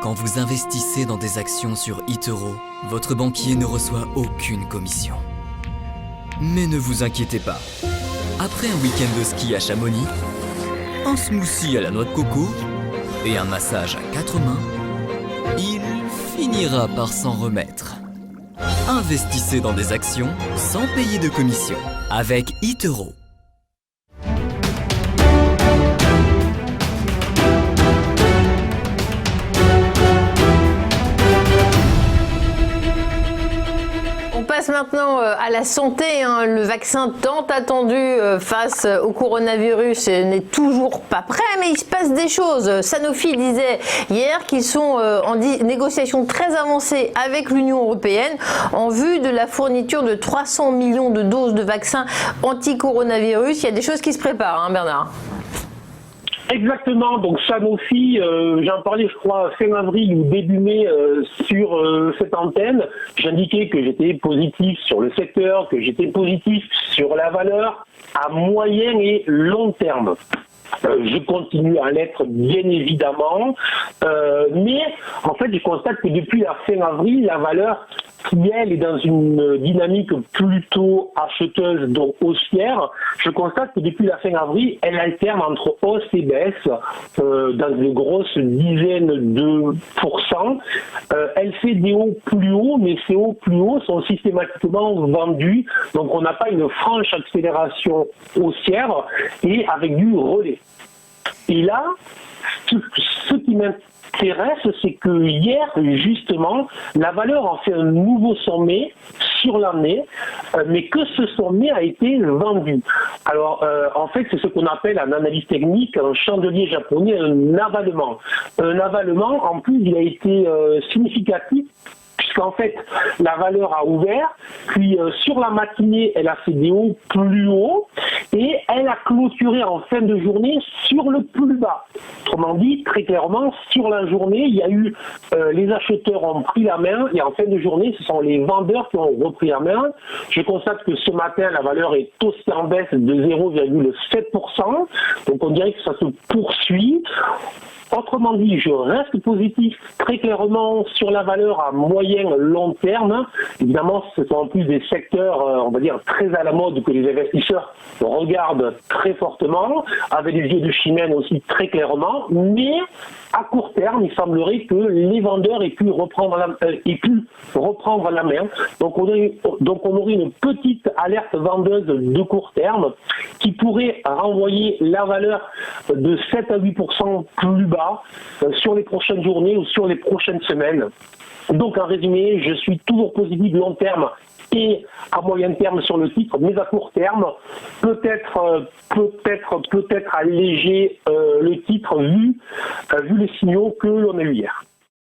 Quand vous investissez dans des actions sur eToro, votre banquier ne reçoit aucune commission. Mais ne vous inquiétez pas. Après un week-end de ski à Chamonix, un smoothie à la noix de coco et un massage à 4 mains, il finira par s'en remettre. Investissez dans des actions sans payer de commission avec eToro. On passe maintenant à la santé. Le vaccin tant attendu face au coronavirus n'est toujours pas prêt, mais il se passe des choses. Sanofi disait hier qu'ils sont en négociation très avancée avec l'Union européenne en vue de la fourniture de 300 millions de doses de vaccins anti-coronavirus. Il y a des choses qui se préparent, Bernard. Exactement, donc Sanofi, j'en parlais je crois fin avril ou début mai sur cette antenne, j'indiquais que j'étais positif sur le secteur, que j'étais positif sur la valeur à moyen et long terme. Je continue à l'être bien évidemment, mais en fait je constate que depuis la fin avril, la valeur qui elle est dans une dynamique plutôt acheteuse, donc haussière, je constate que depuis la fin avril, elle alterne entre hausse et baisse dans de grosses dizaines de pourcents. Elle fait des hauts plus hauts, mais ces hauts plus hauts sont systématiquement vendus, donc on n'a pas une franche accélération haussière et avec du relais. Et là, ce qui m'intéresse, c'est que hier, justement, la valeur a fait un nouveau sommet sur l'année, mais que ce sommet a été vendu. Alors, en fait, c'est ce qu'on appelle en analyse technique, un chandelier japonais, un avalement. Un avalement, en plus, il a été significatif, puisqu'en fait, la valeur a ouvert, puis sur la matinée, elle a fait des hauts plus hauts, et elle a clôturé en fin de journée sur le plus bas. Autrement dit, très clairement, sur la journée, il y a eu, les acheteurs ont pris la main, et en fin de journée, ce sont les vendeurs qui ont repris la main. Je constate que ce matin, la valeur est aussi en baisse de 0,7%, donc on dirait que ça se poursuit. Autrement dit, je reste positif très clairement sur la valeur à moyen long terme. Évidemment, ce sont en plus des secteurs, on va dire, très à la mode que les investisseurs regardent très fortement, avec les yeux de Chimène aussi très clairement. Mais à court terme, il semblerait que les vendeurs aient pu reprendre la main. Donc on aurait une petite alerte vendeuse de court terme qui pourrait renvoyer la valeur de 7 à 8% plus bas sur les prochaines journées ou sur les prochaines semaines. Donc en résumé, je suis toujours positif long terme et à moyen terme sur le titre, mais à court terme, peut-être alléger le titre vu les signaux que l'on a eu hier.